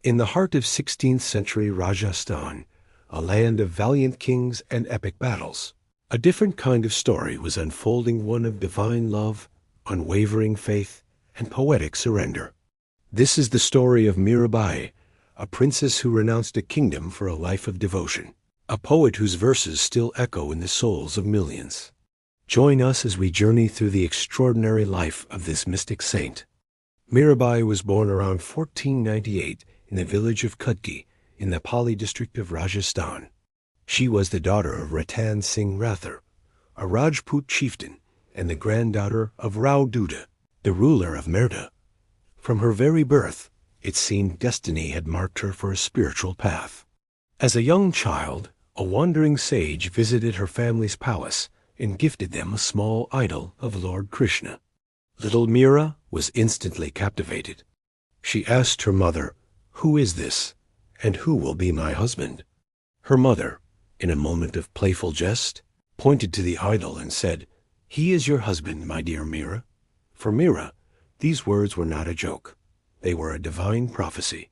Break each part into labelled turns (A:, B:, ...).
A: In the heart of 16th century Rajasthan, a land of valiant kings and epic battles, a different kind of story was unfolding, one of divine love, unwavering faith, and poetic surrender. This is the story of Mirabai, a princess who renounced a kingdom for a life of devotion, a poet whose verses still echo in the souls of millions. Join us as we journey through the extraordinary life of this mystic saint. Mirabai was born around 1498 in the village of Khadki in the Pali district of Rajasthan. She was the daughter of Ratan Singh Rathor, a Rajput chieftain, and the granddaughter of Rao Duda, the ruler of Merda. From her very birth, it seemed destiny had marked her for a spiritual path. As a young child, a wandering sage visited her family's palace and gifted them a small idol of Lord Krishna. Little Mira was instantly captivated. She asked her mother, "Who is this, and who will be my husband?" Her mother, in a moment of playful jest, pointed to the idol and said, "He is your husband, my dear Mira." For Mira, these words were not a joke. They were a divine prophecy.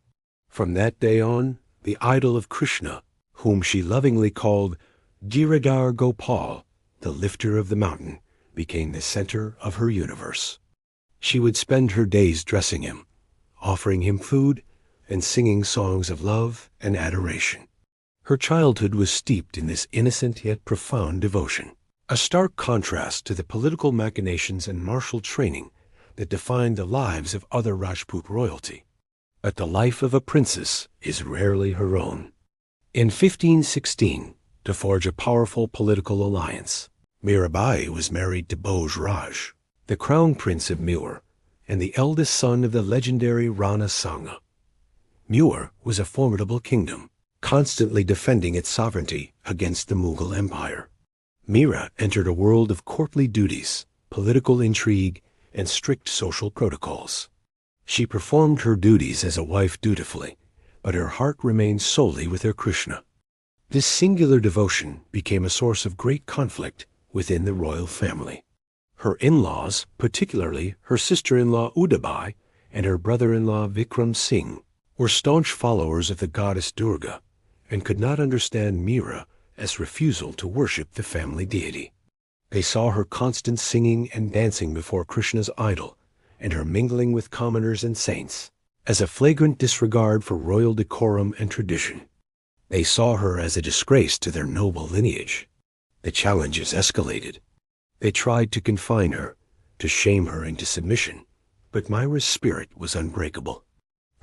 A: From that day on, the idol of Krishna, whom she lovingly called Giridhar Gopal, the lifter of the mountain, became the center of her universe. She would spend her days dressing him, offering him food, and singing songs of love and adoration. Her childhood was steeped in this innocent yet profound devotion, a stark contrast to the political machinations and martial training that defined the lives of other Rajput royalty. But the life of a princess is rarely her own. In 1516, to forge a powerful political alliance, Mirabai was married to Bhoj Raj, the crown prince of Mewar, and the eldest son of the legendary Rana Sanga. Mewar was a formidable kingdom, constantly defending its sovereignty against the Mughal Empire. Mira entered a world of courtly duties, political intrigue, and strict social protocols. She performed her duties as a wife dutifully, but her heart remained solely with her Krishna. This singular devotion became a source of great conflict within the royal family. Her in-laws, particularly her sister-in-law Udabai and her brother-in-law Vikram Singh, were staunch followers of the goddess Durga and could not understand Mira as refusal to worship the family deity. They saw her constant singing and dancing before Krishna's idol and her mingling with commoners and saints as a flagrant disregard for royal decorum and tradition. They saw her as a disgrace to their noble lineage. The challenges escalated. They tried to confine her, to shame her into submission, but Mira's spirit was unbreakable.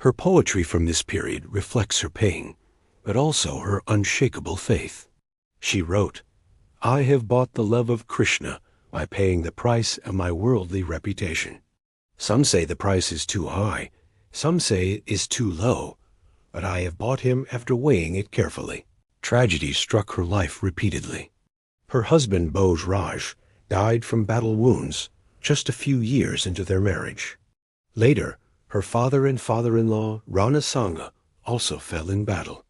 A: Her poetry from this period reflects her pain, but also her unshakable faith. She wrote, "I have bought the love of Krishna by paying the price of my worldly reputation. Some say the price is too high, some say it is too low, but I have bought him after weighing it carefully." Tragedy struck her life repeatedly. Her husband Bhoj Raj died from battle wounds just a few years into their marriage. Later, her father and father-in-law Rana Sanga also fell in battle.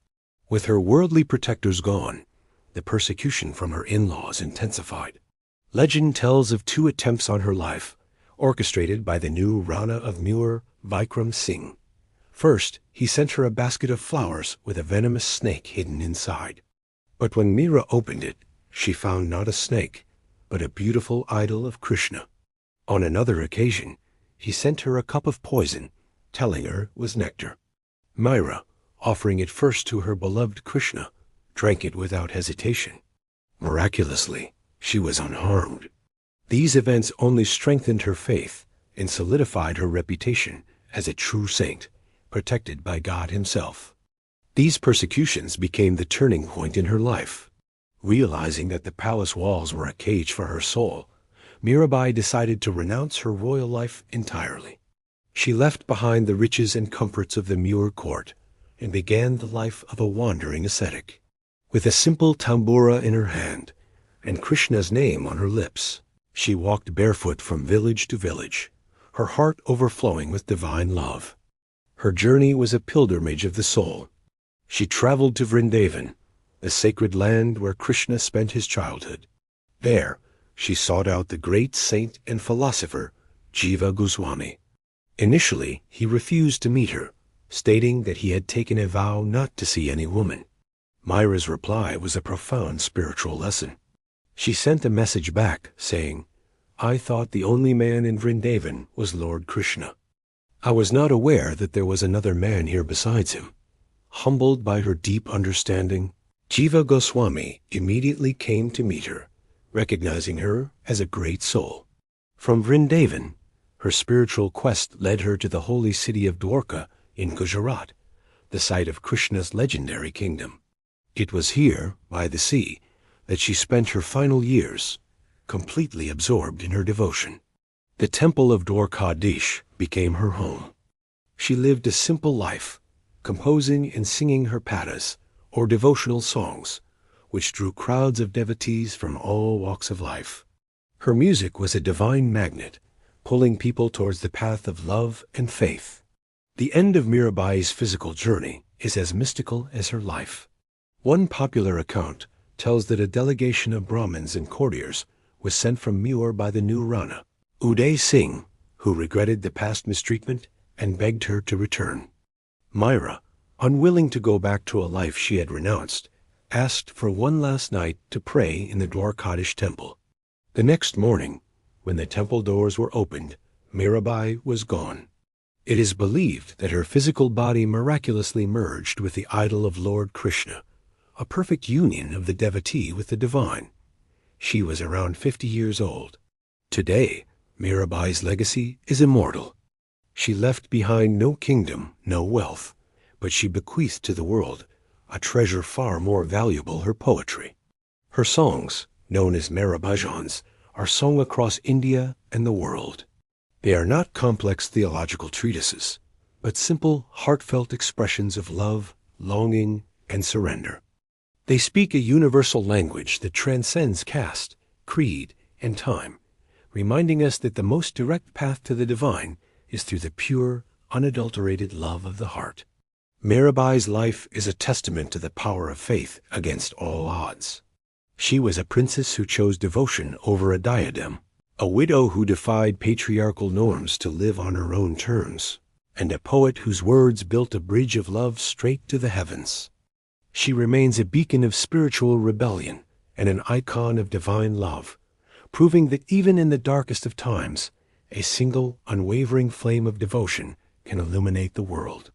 A: With her worldly protectors gone, the persecution from her in-laws intensified. Legend tells of 2 attempts on her life, orchestrated by the new Rana of Mewar, Vikram Singh. First, he sent her a basket of flowers with a venomous snake hidden inside. But when Mira opened it, she found not a snake, but a beautiful idol of Krishna. On another occasion, he sent her a cup of poison, telling her it was nectar. Mira, offering it first to her beloved Krishna, drank it without hesitation. Miraculously, she was unharmed. These events only strengthened her faith and solidified her reputation as a true saint, protected by God himself. These persecutions became the turning point in her life. Realizing that the palace walls were a cage for her soul, Mirabai decided to renounce her royal life entirely. She left behind the riches and comforts of the Mewar court and began the life of a wandering ascetic. With a simple tambura in her hand and Krishna's name on her lips, she walked barefoot from village to village, her heart overflowing with divine love. Her journey was a pilgrimage of the soul. She traveled to Vrindavan, the sacred land where Krishna spent his childhood. There, she sought out the great saint and philosopher, Jiva Goswami. Initially, he refused to meet her, stating that he had taken a vow not to see any woman. Mira's reply was a profound spiritual lesson. She sent a message back saying, "I thought the only man in Vrindavan was Lord Krishna. I was not aware that there was another man here besides him." Humbled by her deep understanding, Jiva Goswami immediately came to meet her, recognizing her as a great soul. From Vrindavan, her spiritual quest led her to the holy city of Dwarka in Gujarat, the site of Krishna's legendary kingdom. It was here, by the sea, that she spent her final years, completely absorbed in her devotion. The temple of Dwarkadish became her home. She lived a simple life, composing and singing her padas, or devotional songs, which drew crowds of devotees from all walks of life. Her music was a divine magnet, pulling people towards the path of love and faith. The end of Mirabai's physical journey is as mystical as her life. One popular account tells that a delegation of Brahmins and courtiers was sent from Meur by the new Rana, Uday Singh, who regretted the past mistreatment and begged her to return. Mira, unwilling to go back to a life she had renounced, asked for one last night to pray in the Dwarkadish temple. The next morning, when the temple doors were opened, Mirabai was gone. It is believed that her physical body miraculously merged with the idol of Lord Krishna, a perfect union of the devotee with the divine. She was around 50 years old. Today, Mirabai's legacy is immortal. She left behind no kingdom, no wealth, but she bequeathed to the world a treasure far more valuable, her poetry. Her songs, known as bhajans, are sung across India and the world. They are not complex theological treatises, but simple, heartfelt expressions of love, longing, and surrender. They speak a universal language that transcends caste, creed, and time, reminding us that the most direct path to the divine is through the pure, unadulterated love of the heart. Mirabai's life is a testament to the power of faith against all odds. She was a princess who chose devotion over a diadem, a widow who defied patriarchal norms to live on her own terms, and a poet whose words built a bridge of love straight to the heavens. She remains a beacon of spiritual rebellion and an icon of divine love, proving that even in the darkest of times, a single, unwavering flame of devotion can illuminate the world.